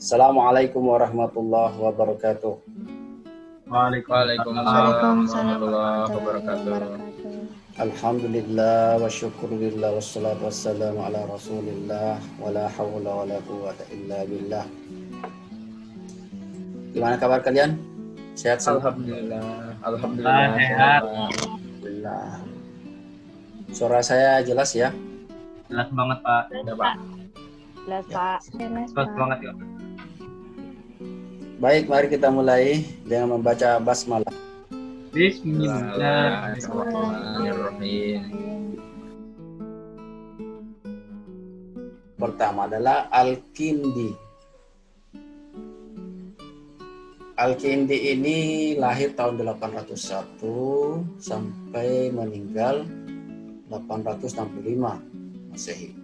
Assalamualaikum warahmatullahi wabarakatuh. Waalaikumsalam Waalaikumsalam warahmatullahi wabarakatuh. Alhamdulillah wa syukurillah wassalatu wassalamu ala rasulillah wa la hawla wa la quwwata illa billah. Gimana kabar kalian? Sehat semua? Alhamdulillah sehat. Alhamdulillah. Suara saya jelas ya? Jelas banget Pak. Ya, Pak. Jelas, Pak. Jelas banget ya. Baik, mari kita mulai dengan membaca basmalah. Bismillahirrahmanirrahim. Pertama adalah Al-Kindi. Al-Kindi ini lahir tahun 801 sampai meninggal 865 Masehi.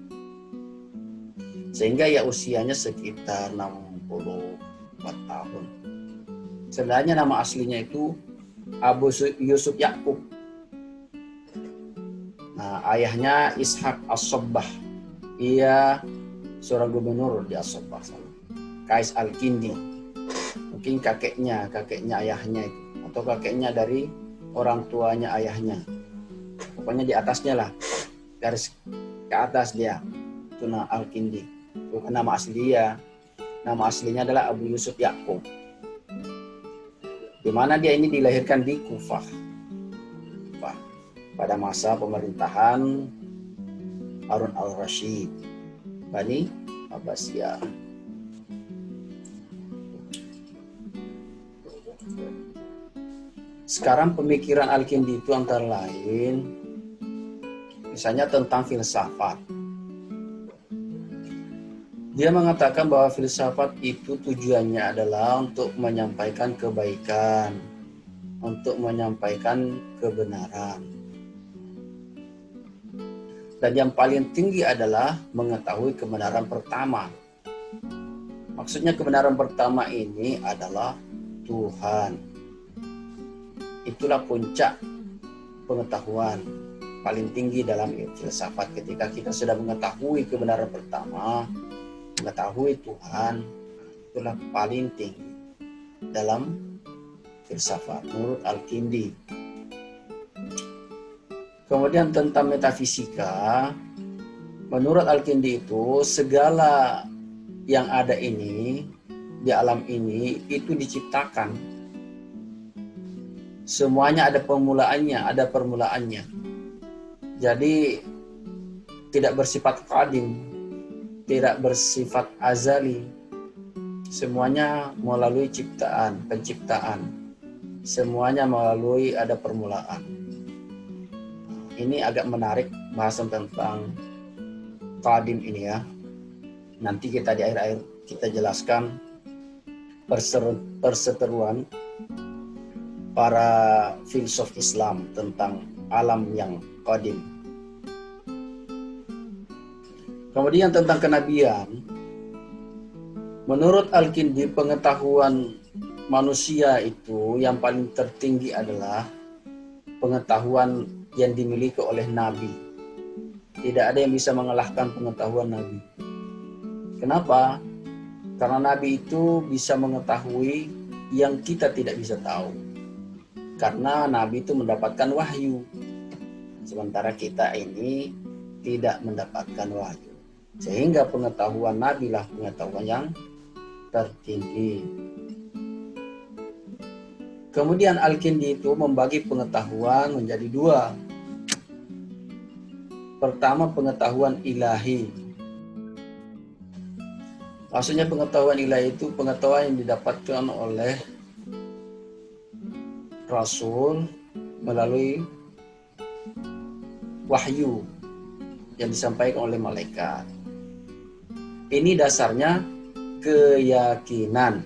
Sehingga ya usianya sekitar 64 tahun. Sebenarnya nama aslinya itu Abu Yusuf Yakub. Nah, ayahnya Ishak As-Sabbah. Ia seorang gubernur di As-Sabbah. Kais Al-Kindi. Mungkin kakeknya ayahnya itu. Atau kakeknya dari orang tuanya ayahnya. Pokoknya di atasnya lah. Garis ke atas dia. Itu Al-Kindi. Bukan nama asli dia. Nama aslinya adalah Abu Yusuf Yakub. Di mana dia ini dilahirkan di Kufah. Pada masa pemerintahan Harun al-Rashid, Bani Abbasiyah. Sekarang pemikiran Al-Kindi itu antara lain, misalnya tentang filsafat. Dia mengatakan bahwa filsafat itu tujuannya adalah untuk menyampaikan kebaikan, untuk menyampaikan kebenaran. Dan yang paling tinggi adalah mengetahui kebenaran pertama. Maksudnya kebenaran pertama ini adalah Tuhan. Itulah puncak pengetahuan paling tinggi dalam filsafat. Ketika kita sudah mengetahui kebenaran pertama, mengetahui Tuhan, itulah paling tinggi dalam filsafat menurut Al-Kindi. Kemudian tentang metafisika, menurut Al-Kindi itu segala yang ada ini di alam ini itu diciptakan. Semuanya ada permulaannya. Jadi tidak bersifat qadim, tidak bersifat azali. Semuanya melalui penciptaan. Semuanya melalui ada permulaan. Ini agak menarik bahasan tentang qadim ini ya. Nanti kita di akhir-akhir kita jelaskan perseteruan para filsuf Islam tentang alam yang qadim. Kemudian tentang kenabian, menurut Al-Kindi pengetahuan manusia itu yang paling tertinggi adalah pengetahuan yang dimiliki oleh Nabi. Tidak ada yang bisa mengalahkan pengetahuan Nabi. Kenapa? Karena Nabi itu bisa mengetahui yang kita tidak bisa tahu. Karena Nabi itu mendapatkan wahyu. Sementara kita ini tidak mendapatkan wahyu. Sehingga pengetahuan Nabi lah pengetahuan yang tertinggi. Kemudian Al-Kindi itu membagi pengetahuan menjadi dua. Pertama, pengetahuan ilahi. Maksudnya pengetahuan ilahi itu pengetahuan yang didapatkan oleh Rasul melalui wahyu yang disampaikan oleh malaikat. Ini dasarnya keyakinan.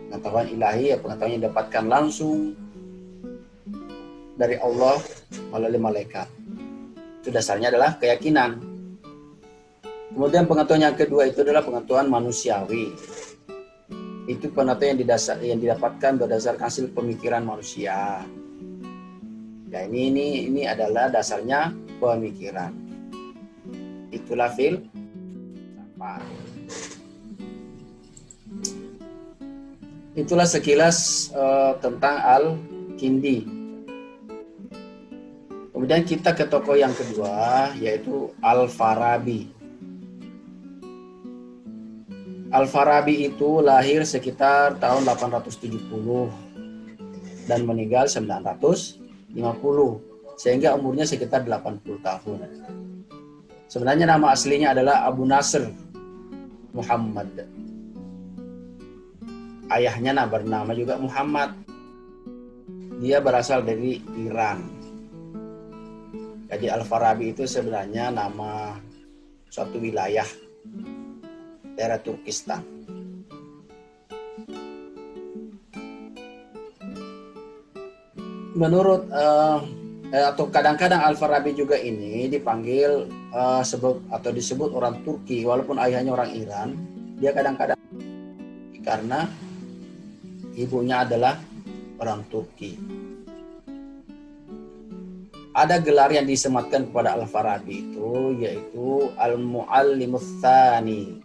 Pengetahuan ilahi ya pengetahuan yang didapatkan langsung dari Allah melalui malaikat. Itu dasarnya adalah keyakinan. Kemudian pengetahuan yang kedua itu adalah pengetahuan manusiawi. Itu pengetahuan yang didapatkan berdasarkan hasil pemikiran manusia. Ya, ini adalah dasarnya pemikiran. Itulah filsafat. Itulah sekilas tentang Al-Kindi. Kemudian kita ke tokoh yang kedua, yaitu Al-Farabi. Al-Farabi itu lahir sekitar tahun 870 dan meninggal 950, sehingga umurnya sekitar 80 tahun. Sebenarnya nama aslinya adalah Abu Nasr Muhammad. Ayahnya bernama juga Muhammad. Dia berasal dari Iran. Jadi Al-Farabi itu sebenarnya nama suatu wilayah daerah Turkistan. Menurut atau kadang-kadang Al-Farabi juga ini dipanggil disebut orang Turki, walaupun ayahnya orang Iran. Dia kadang-kadang karena ibunya adalah orang Turki. Ada gelar yang disematkan kepada Al-Farabi itu, yaitu Al-Muallimus Tsani.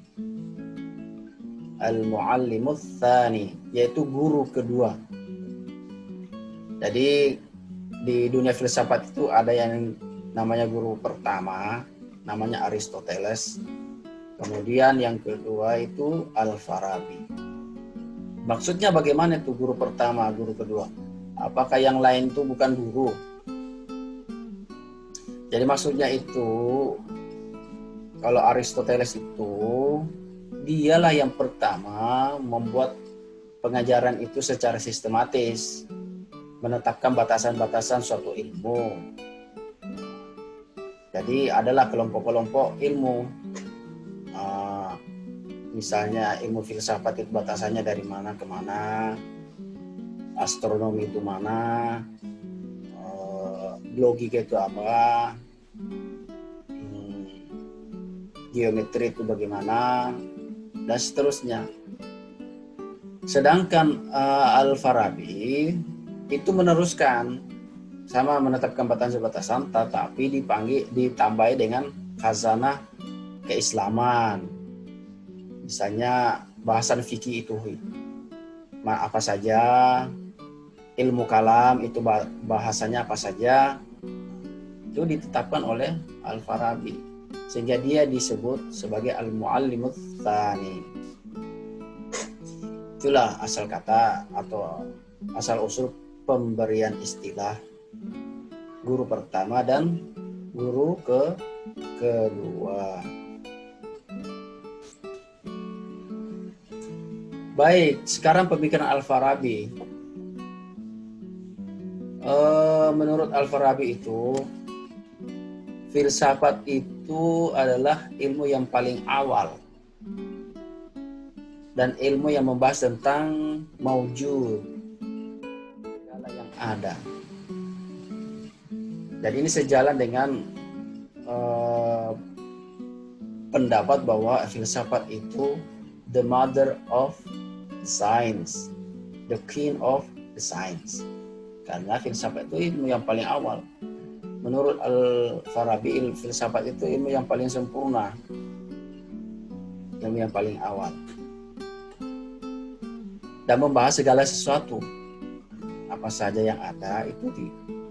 Al-Muallimus Tsani, yaitu guru kedua. Jadi di dunia filsafat itu ada yang namanya guru pertama, namanya Aristoteles. Kemudian yang kedua itu Al-Farabi. Maksudnya bagaimana itu guru pertama, guru kedua? Apakah yang lain itu bukan guru? Jadi maksudnya itu, kalau Aristoteles itu, dialah yang pertama membuat pengajaran itu secara sistematis, menetapkan batasan-batasan suatu ilmu. Jadi adalah kelompok-kelompok ilmu. Misalnya ilmu filsafat itu batasannya dari mana ke mana, astronomi itu mana, logika itu apa, geometri itu bagaimana, dan seterusnya. Sedangkan Al-Farabi itu meneruskan sama menetapkan batasan-batasan, tetapi ditambahi dengan khazanah keislaman. Misalnya bahasan fikih itu apa saja, ilmu kalam itu bahasanya apa saja, itu ditetapkan oleh Al-Farabi, sehingga dia disebut sebagai Al-Muallimus Tsani. Itulah asal kata atau asal usul pemberian istilah guru pertama dan guru kedua. Baik, sekarang pemikiran Al-Farabi. Menurut Al-Farabi itu, filsafat itu adalah ilmu yang paling awal dan ilmu yang membahas tentang maujud, segala yang ada. Dan ini sejalan dengan pendapat bahwa filsafat itu the mother of science, the queen of the science. Karena filsafat itu ilmu yang paling awal. Menurut Al-Farabi, filsafat itu ilmu yang paling sempurna, ilmu yang paling awal, dan membahas segala sesuatu. Apa saja yang ada itu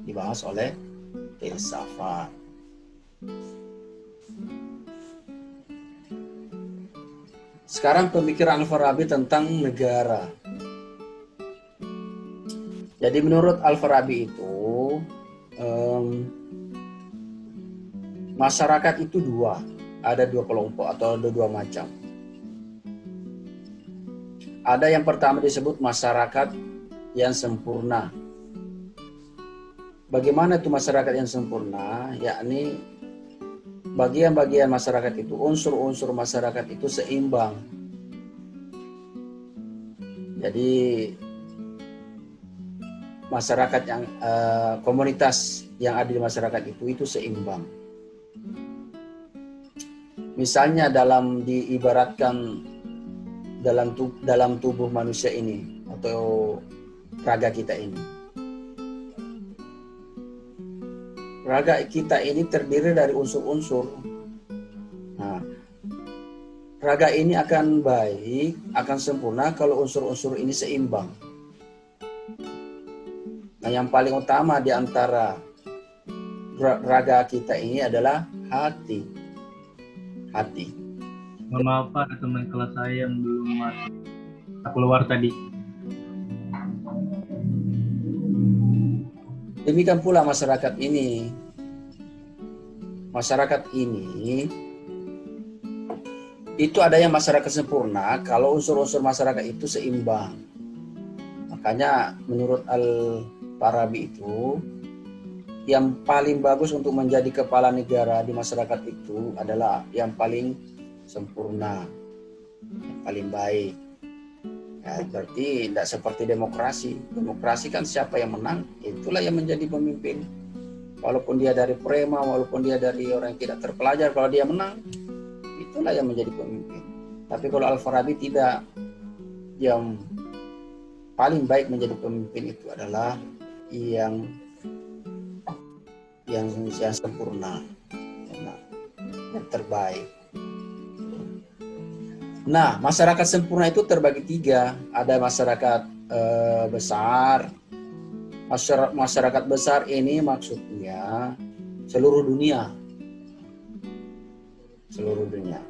dibahas oleh filsafat. Sekarang pemikiran Al-Farabi tentang negara. Jadi menurut Al-Farabi itu masyarakat itu ada dua kelompok atau ada dua macam. Ada yang pertama disebut masyarakat yang sempurna. Bagaimana itu masyarakat yang sempurna? Yakni bagian-bagian masyarakat itu, unsur-unsur masyarakat itu seimbang. Jadi masyarakat yang komunitas yang ada di masyarakat itu seimbang. Misalnya diibaratkan dalam tubuh manusia ini atau raga kita ini. Raga kita ini terdiri dari unsur-unsur. Nah, raga ini akan baik, akan sempurna kalau unsur-unsur ini seimbang. Nah, yang paling utama di antara raga kita ini adalah hati. Hati. Mohon maaf Pak, ada teman kelas saya yang belum masuk. Keluar tadi. Demikian pula masyarakat ini. Masyarakat ini itu adanya masyarakat sempurna kalau unsur-unsur masyarakat itu seimbang. Makanya menurut Al-Farabi itu yang paling bagus untuk menjadi kepala negara di masyarakat itu adalah yang paling sempurna, yang paling baik. Ya, berarti tidak seperti demokrasi. Demokrasi kan siapa yang menang, itulah yang menjadi pemimpin. Walaupun dia dari prema, walaupun dia dari orang yang tidak terpelajar, kalau dia menang, itulah yang menjadi pemimpin. Tapi kalau Al-Farabi tidak, yang paling baik menjadi pemimpin itu adalah yang sempurna, yang terbaik. Nah, masyarakat sempurna itu terbagi tiga. Ada masyarakat besar. Masyarakat besar ini maksudnya seluruh dunia. Seluruh dunia.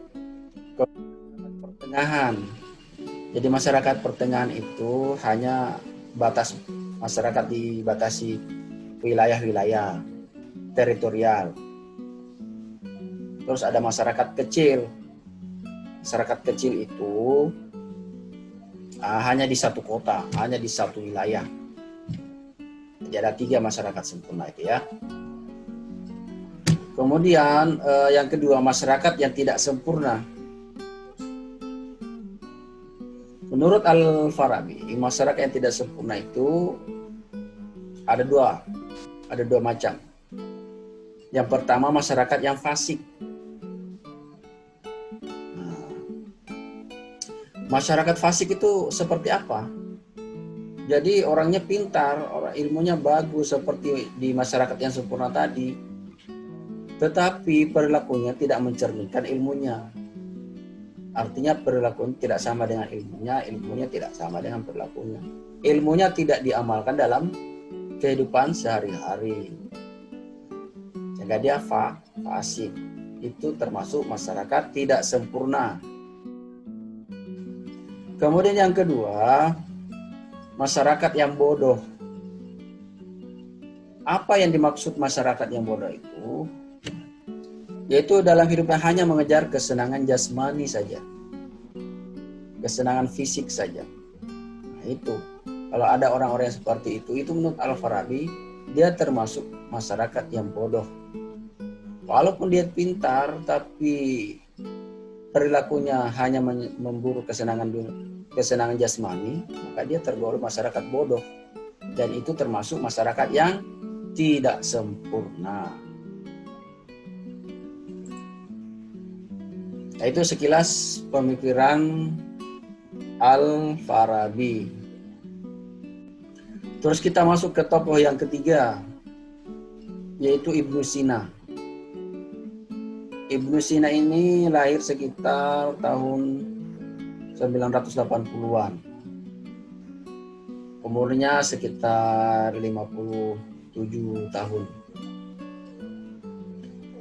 Pertengahan. Jadi masyarakat pertengahan itu hanya batas masyarakat dibatasi wilayah-wilayah teritorial. Terus ada masyarakat kecil. Masyarakat kecil itu hanya di satu kota, hanya di satu wilayah. Jadi ada tiga masyarakat sempurna itu ya. Kemudian yang kedua, masyarakat yang tidak sempurna. Menurut Al-Farabi, masyarakat yang tidak sempurna itu ada dua macam. Yang pertama, masyarakat yang fasik. Masyarakat fasik itu seperti apa? Jadi orangnya pintar, orang ilmunya bagus seperti di masyarakat yang sempurna tadi. Tetapi perilakunya tidak mencerminkan ilmunya. Artinya perilakunya tidak sama dengan ilmunya, ilmunya tidak sama dengan perilakunya. Ilmunya tidak diamalkan dalam kehidupan sehari-hari. Sehingga dia fasik. Itu termasuk masyarakat tidak sempurna. Kemudian yang kedua, masyarakat yang bodoh. Apa yang dimaksud masyarakat yang bodoh itu? Yaitu dalam hidupnya hanya mengejar kesenangan jasmani saja. Kesenangan fisik saja. Nah, itu. Kalau ada orang-orang yang seperti itu menurut Al-Farabi, dia termasuk masyarakat yang bodoh. Walaupun dia pintar, tapi perilakunya hanya memburu kesenangan jasmani, maka dia tergolong masyarakat bodoh. Dan itu termasuk masyarakat yang tidak sempurna. Nah, itu sekilas pemikiran Al-Farabi. Terus kita masuk ke tokoh yang ketiga, yaitu Ibnu Sina. Ibnu Sina ini lahir sekitar tahun 980-an. Umurnya sekitar 57 tahun.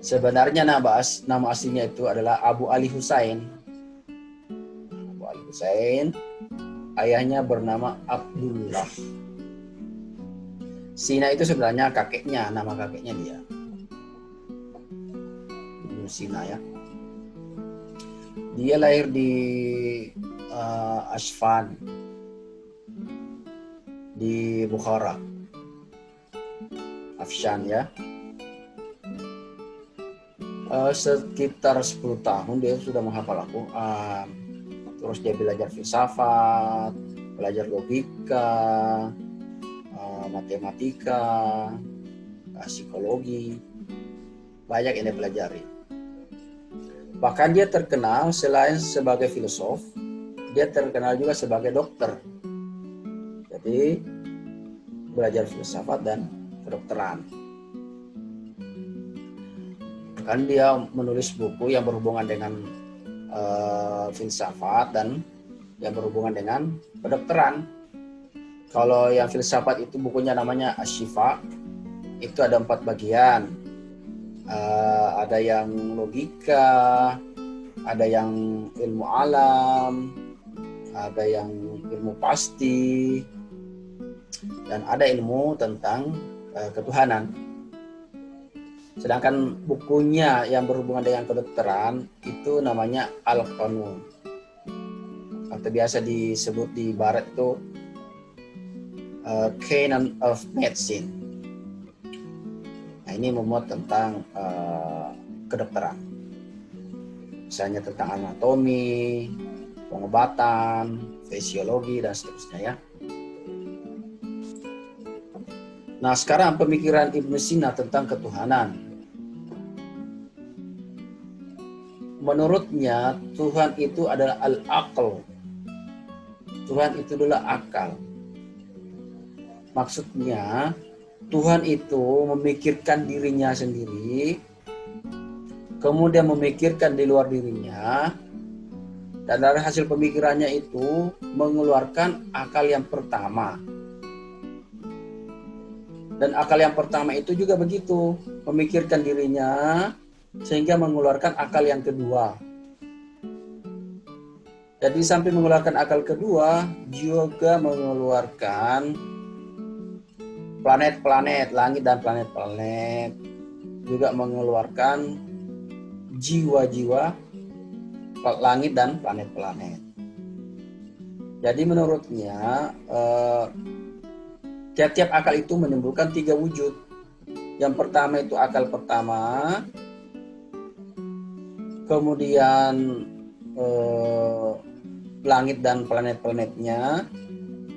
Sebenarnya nama aslinya itu adalah Abu Ali Husain. Abu Ali Husain, ayahnya bernama Abdullah. Sina itu sebenarnya kakeknya, nama kakeknya dia. Ibnu Sina ya. Dia lahir di Asfan di Bukhara. Afshan ya. Sekitar 10 tahun dia sudah menghafal Al-Quran. Terus dia belajar filsafat, belajar logika, matematika, psikologi. Banyak yang dia pelajari. Bahkan dia terkenal selain sebagai filosof, dia terkenal juga sebagai dokter. Jadi belajar filsafat dan kedokteran. Kan dia menulis buku yang berhubungan dengan filsafat dan yang berhubungan dengan kedokteran. Kalau yang filsafat itu bukunya namanya Asy-Syifa, itu ada 4 bagian. Ada yang logika, ada yang ilmu alam, ada yang ilmu pasti, dan ada ilmu tentang ketuhanan. Sedangkan bukunya yang berhubungan dengan kedokteran itu namanya Al-Qanun, atau biasa disebut di barat itu Canon of Medicine. Nah, ini memuat tentang kedokteran, misalnya tentang anatomi, pengobatan, fisiologi, dan seterusnya ya. Nah, sekarang pemikiran Ibnu Sina tentang ketuhanan. Menurutnya Tuhan itu adalah al-aql. Tuhan itu adalah akal. Maksudnya Tuhan itu memikirkan dirinya sendiri, kemudian memikirkan di luar dirinya, dan dari hasil pemikirannya itu mengeluarkan akal yang pertama. Dan akal yang pertama itu juga begitu, memikirkan dirinya sehingga mengeluarkan akal yang kedua. Jadi sampai mengeluarkan akal kedua juga mengeluarkan planet-planet, langit dan planet-planet, juga mengeluarkan jiwa-jiwa langit dan planet-planet. Jadi menurutnya tiap-tiap akal itu menimbulkan 3 wujud. Yang pertama itu akal pertama, kemudian langit dan planet-planetnya,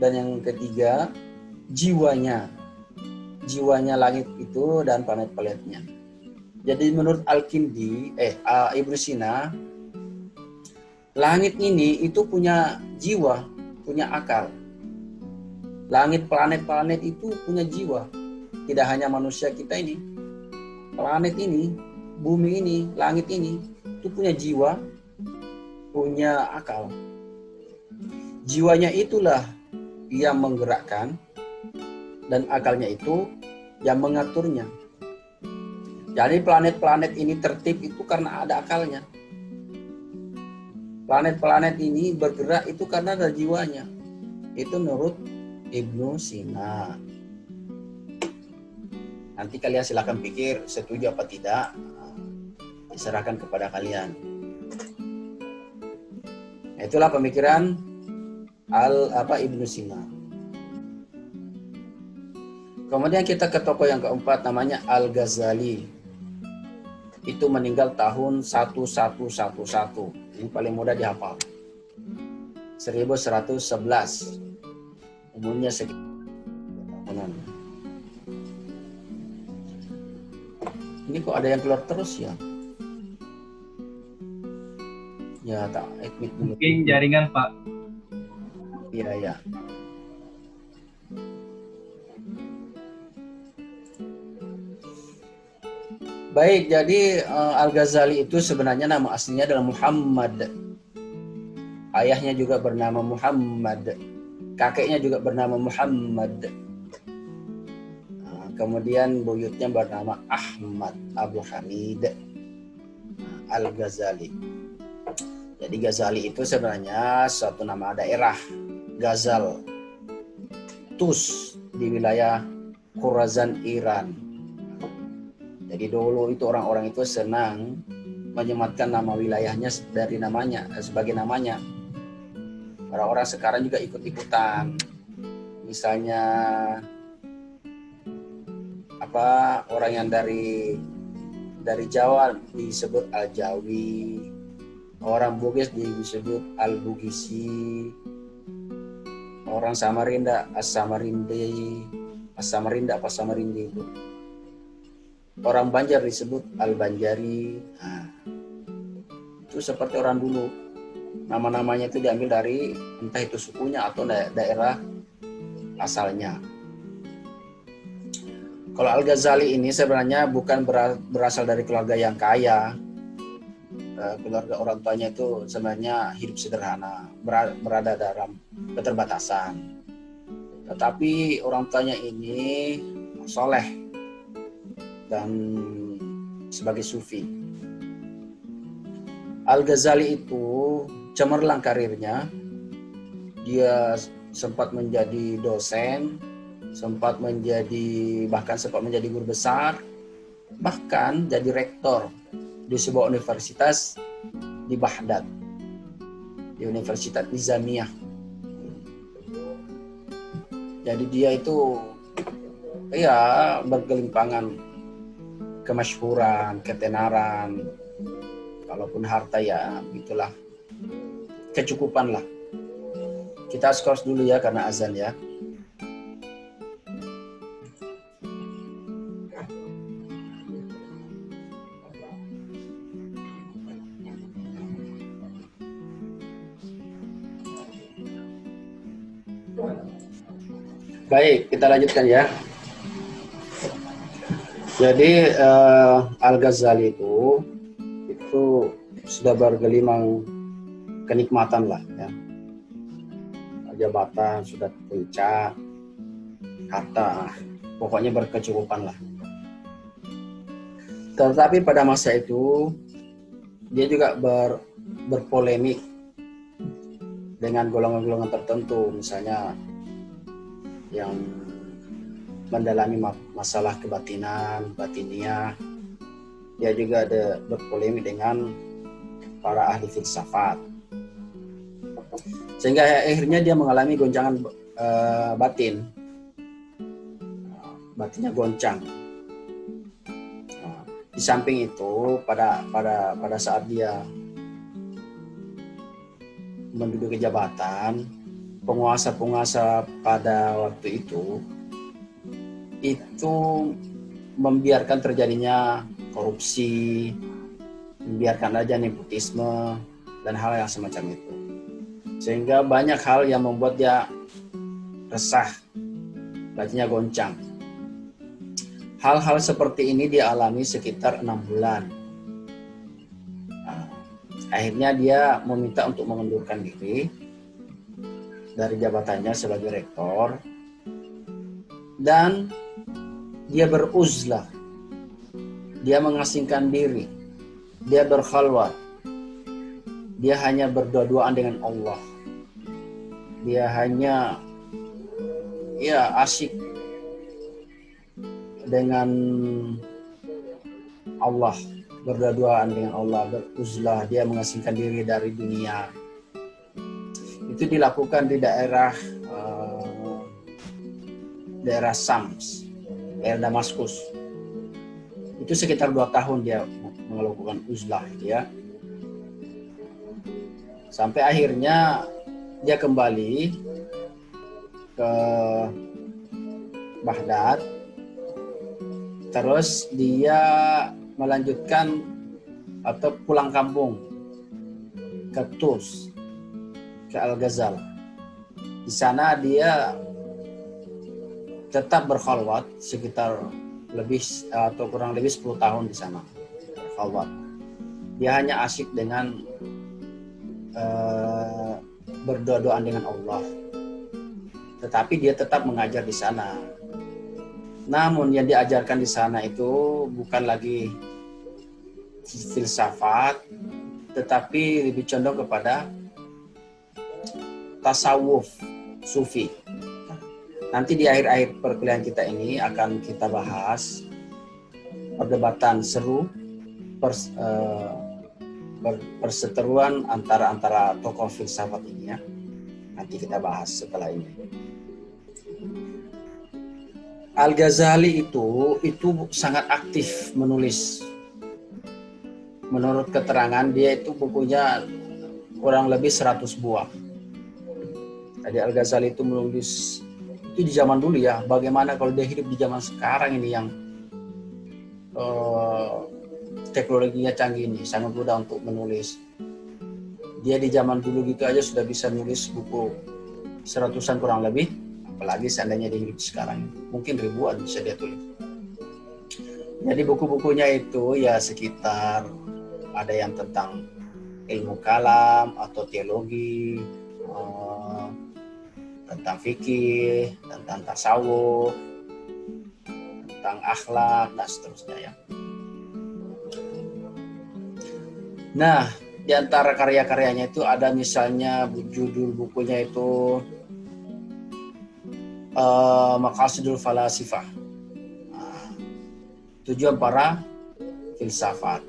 dan yang ketiga jiwanya langit itu dan planet-planetnya. Jadi menurut Al-Kindi, Ibnu Sina, langit ini itu punya jiwa, punya akal. Langit, planet-planet itu punya jiwa. Tidak hanya manusia kita ini. Planet ini, bumi ini, langit ini, itu punya jiwa, punya akal. Jiwanya itulah yang menggerakkan, dan akalnya itu yang mengaturnya. Jadi planet-planet ini tertib itu karena ada akalnya. Planet-planet ini bergerak itu karena ada jiwanya. Itu menurut Ibnu Sina. Nanti kalian silakan pikir setuju apa tidak, diserahkan kepada kalian. Nah, itulah pemikiran Ibnu Sina. Kemudian kita ke tokoh yang keempat, namanya Al-Ghazali. Itu meninggal tahun 1111. Ini paling mudah dihafal. 1111. Umurnya sekitar tahunan. Ini kok ada yang keluar terus ya? Ya, tak admit dulu. Mungkin jaringan, Pak. Iya, ya. Baik, jadi Al-Ghazali itu sebenarnya nama aslinya adalah Muhammad. Ayahnya juga bernama Muhammad. Kakeknya juga bernama Muhammad. Kemudian buyutnya bernama Ahmad Abu Hamid Al-Ghazali. Jadi Ghazali itu sebenarnya suatu nama daerah, Ghazal, Tus, di wilayah Khorasan, Iran. Jadi dulu itu orang-orang itu senang menyematkan nama wilayahnya dari namanya, sebagai namanya. Orang-orang sekarang juga ikut-ikutan. Misalnya orang yang dari Jawa disebut Al-Jawi, orang Bugis disebut Al-Bugisi, orang Samarinda As-Samarindi itu. Orang Banjar disebut Al-Banjari. Nah, itu seperti orang dulu. Nama-namanya itu diambil dari entah itu sukunya atau daerah asalnya. Kalau Al-Ghazali ini sebenarnya bukan berasal dari keluarga yang kaya. keluarga orang tuanya itu sebenarnya hidup sederhana, berada dalam keterbatasan. Tetapi orang tuanya ini soleh dan sebagai sufi. Al-Ghazali itu cemerlang karirnya. Dia sempat menjadi dosen, bahkan sempat menjadi guru besar, bahkan jadi rektor di sebuah universitas di Baghdad, di Universitas Nizamiyah. Jadi dia itu ya bergelimpangan kemasyhuran, ketenaran, kalaupun harta ya itulah kecukupan lah. Kita skors dulu ya karena azan ya. Baik, kita lanjutkan ya. Jadi Al-Ghazali itu sudah bergelimang kenikmatan lah ya. Jabatan sudah puncak, harta, pokoknya berkecukupan lah. Tetapi pada masa itu dia juga berpolemik dengan golongan-golongan tertentu, misalnya yang mendalami masalah kebatinan, batiniah. Dia juga ada berpolemik dengan para ahli filsafat. Sehingga akhirnya dia mengalami goncangan batin. Batinnya goncang. Di samping itu pada saat dia menduduki jabatan, penguasa-penguasa pada waktu itu membiarkan terjadinya korupsi, membiarkan aja nepotisme dan hal yang semacam itu. Sehingga banyak hal yang membuat dia resah, batinnya goncang. Hal-hal seperti ini dia alami sekitar 6 bulan. Akhirnya dia meminta untuk mengundurkan diri dari jabatannya sebagai rektor, dan dia beruzlah, dia mengasingkan diri, dia berkhalwat, dia hanya berdua-duaan dengan Allah, dia hanya asyik dengan Allah, berdua-duaan dengan Allah, beruzlah, dia mengasingkan diri dari dunia. Itu dilakukan di daerah Sams, daerah Damaskus. Itu sekitar 2 tahun dia melakukan uzlah ya. Sampai akhirnya dia kembali ke Baghdad. Terus dia melanjutkan atau pulang kampung ke Tus, ke Al-Ghazal. Di sana dia tetap berkhalwat sekitar kurang lebih 10 tahun di sana berkhalwat. Dia hanya asyik dengan berdua-duaan dengan Allah. Tetapi dia tetap mengajar di sana. Namun yang diajarkan di sana itu bukan lagi filsafat, tetapi lebih condong kepada tasawuf, sufi. Nanti di akhir-akhir perkuliahan kita ini akan kita bahas perdebatan seru, perseteruan antara tokoh filsafat ini ya. Nanti kita bahas setelah ini. Al-Ghazali itu sangat aktif menulis. Menurut keterangan dia itu bukunya kurang lebih 100 buah. Jadi Al-Ghazali itu menulis itu di zaman dulu ya. Bagaimana kalau dia hidup di zaman sekarang ini yang teknologinya canggih ini, sangat mudah untuk menulis. Dia di zaman dulu gitu aja sudah bisa nulis buku 100-an kurang lebih. Apalagi seandainya dia hidup sekarang, mungkin ribuan bisa dia tulis. Jadi buku-bukunya itu ya sekitar Ada yang tentang ilmu kalam atau teologi, tentang fikih, tentang tasawuf, tentang akhlak, dan seterusnya ya. Nah, di antara karya-karyanya itu ada misalnya judul bukunya itu Maqasidul Falasifah, tujuan para filsafat.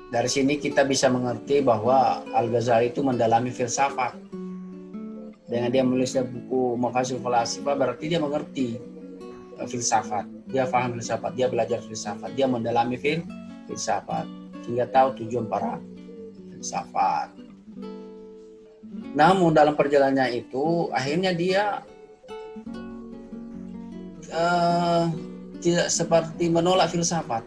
Dari sini kita bisa mengerti bahwa Al-Ghazali itu mendalami filsafat. Dengan dia menulisnya buku Maqasidul Falasifah, berarti dia mengerti filsafat. Dia paham filsafat, dia belajar filsafat, dia mendalami filsafat sehingga tahu tujuan para filsafat. Namun dalam perjalanannya itu akhirnya dia tidak seperti menolak filsafat,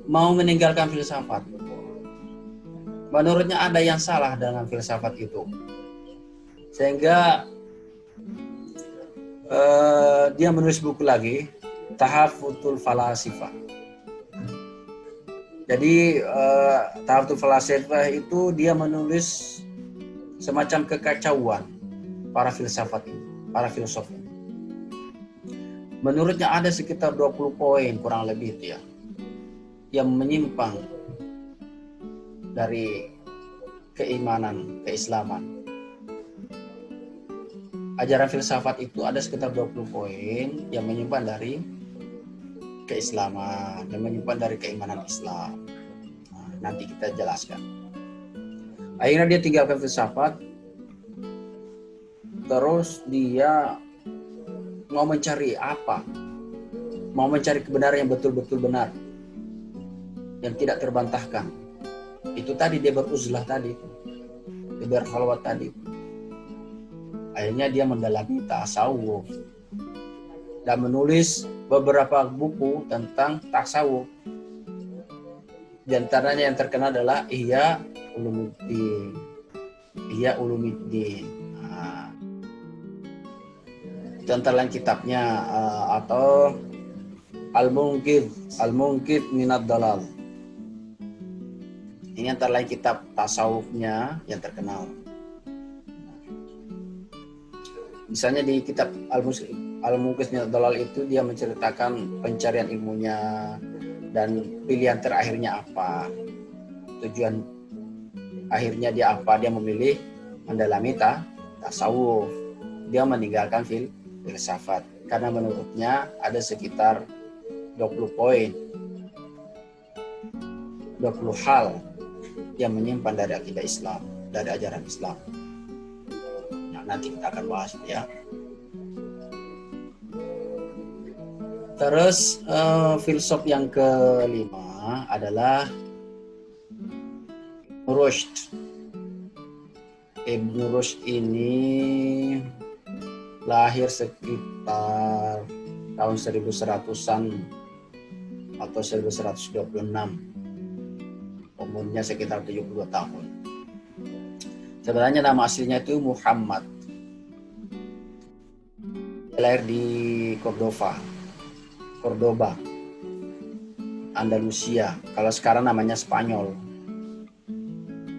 mau meninggalkan filsafat. Menurutnya ada yang salah dengan filsafat itu, sehingga dia menulis buku lagi, Tahafutul Falasifah. Jadi Tahafutul Falasifah itu dia menulis semacam kekacauan para filsafat ini, para filosof. Menurutnya ada sekitar 20 poin kurang lebih itu ya, yang menyimpang dari keimanan, keislaman. Ajaran filsafat itu ada sekitar 20 poin yang menyimpang dari keislaman, yang menyimpang dari keimanan Islam. Nah, nanti kita jelaskan. Akhirnya dia tinggalkan filsafat, terus dia mau mencari apa? Mau mencari kebenaran yang betul-betul benar, yang tidak terbantahkan. Itu tadi dia beruzlah tadi, dia berkhalwat tadi. Akhirnya dia mendalami tasawuf dan menulis beberapa buku tentang tasawuf. Di antaranya yang terkenal adalah Ihya Ulumuddin. Ihya Ulumuddin. Nah, itu antara lain kitabnya atau Al-Munqidh Minad Dalal. Ini antara lain kitab tasawufnya yang terkenal. Misalnya di kitab Al-Munqidh Minad Dalal itu dia menceritakan pencarian ilmunya dan pilihan terakhirnya apa. Tujuan akhirnya dia apa? Dia memilih mendalami tasawuf. Dia meninggalkan filsafat karena menurutnya ada sekitar 20 poin, 20 hal yang menyimpan dari akidah Islam, dari ajaran Islam. Nah, nanti kita akan bahas ya. Terus filsuf yang kelima adalah Rushd. Ibn Rushd ini lahir sekitar tahun 1100-an atau 1126. Umurnya sekitar 72 tahun. Sebenarnya nama aslinya itu Muhammad. Dia lahir di Cordoba, Andalusia. Kalau sekarang namanya Spanyol.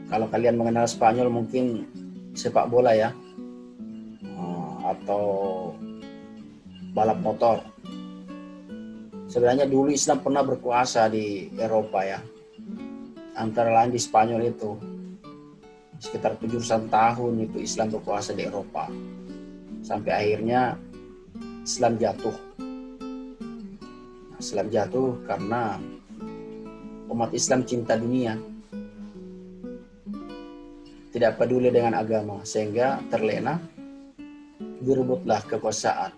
Kalau kalian mengenal Spanyol mungkin sepak bola ya, atau balap motor. Sebenarnya dulu Islam pernah berkuasa di Eropa ya. Antara lain di Spanyol itu sekitar 700 tahun itu Islam berkuasa di Eropa. Sampai akhirnya Islam jatuh. Islam jatuh karena umat Islam cinta dunia. Tidak peduli dengan agama sehingga terlena direbutlah kekuasaan.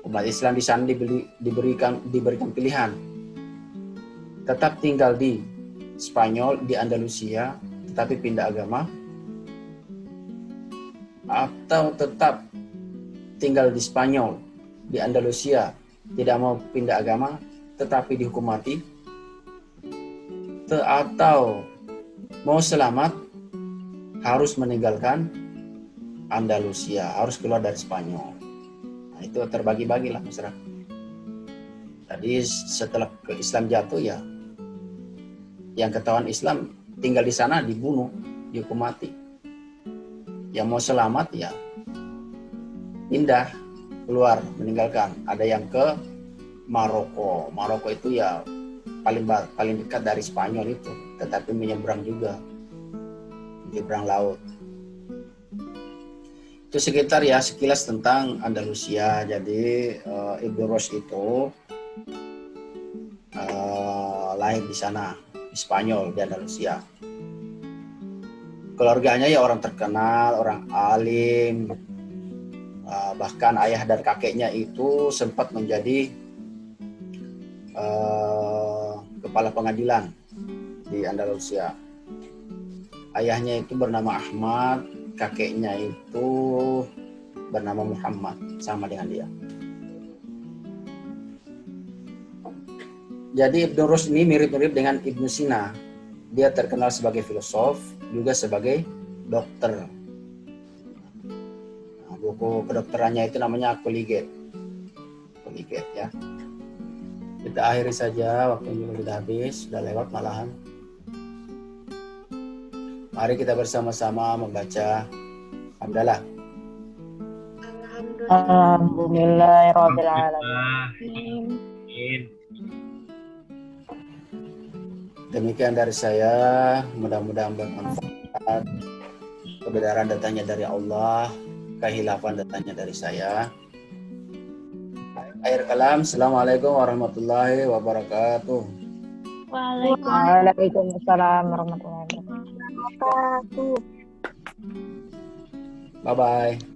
Umat Islam di sana diberikan pilihan, tetap tinggal di Spanyol, di Andalusia, tetapi pindah agama, atau tetap tinggal di Spanyol, di Andalusia, tidak mau pindah agama, tetapi dihukum mati, atau mau selamat, harus meninggalkan Andalusia, harus keluar dari Spanyol. Nah, itu terbagi-bagilah masyarakat. Jadi setelah ke Islam jatuh ya, yang ketahuan Islam tinggal di sana dibunuh, dihukum mati. Yang mau selamat ya pindah keluar, meninggalkan. Ada yang ke Maroko. Maroko itu ya paling dekat dari Spanyol itu, tetapi menyeberang juga, menyeberang laut. Itu sekitar ya sekilas tentang Andalusia. Jadi Ibn Rushd itu lahir di sana, di Spanyol, di Andalusia. Keluarganya ya orang terkenal, orang alim, bahkan ayah dan kakeknya itu sempat menjadi kepala pengadilan di Andalusia. Ayahnya itu bernama Ahmad, kakeknya itu bernama Muhammad, sama dengan dia. Jadi Ibn Rushd ini mirip-mirip dengan Ibn Sina. Dia terkenal sebagai filosof, juga sebagai dokter. Nah, buku kedokterannya itu namanya Colligate ya. Kita akhiri saja, waktu juga sudah habis, sudah lewat malahan. Mari kita bersama-sama membaca hamdalah. Alhamdulillahirabbil alamin. Demikian dari saya, mudah-mudahan bermanfaat. Kebenaran datangnya dari Allah, kehilafan datangnya dari saya. Akhir kalam, Assalamualaikum warahmatullahi wabarakatuh. Waalaikumsalam warahmatullahi wabarakatuh. Bye-bye.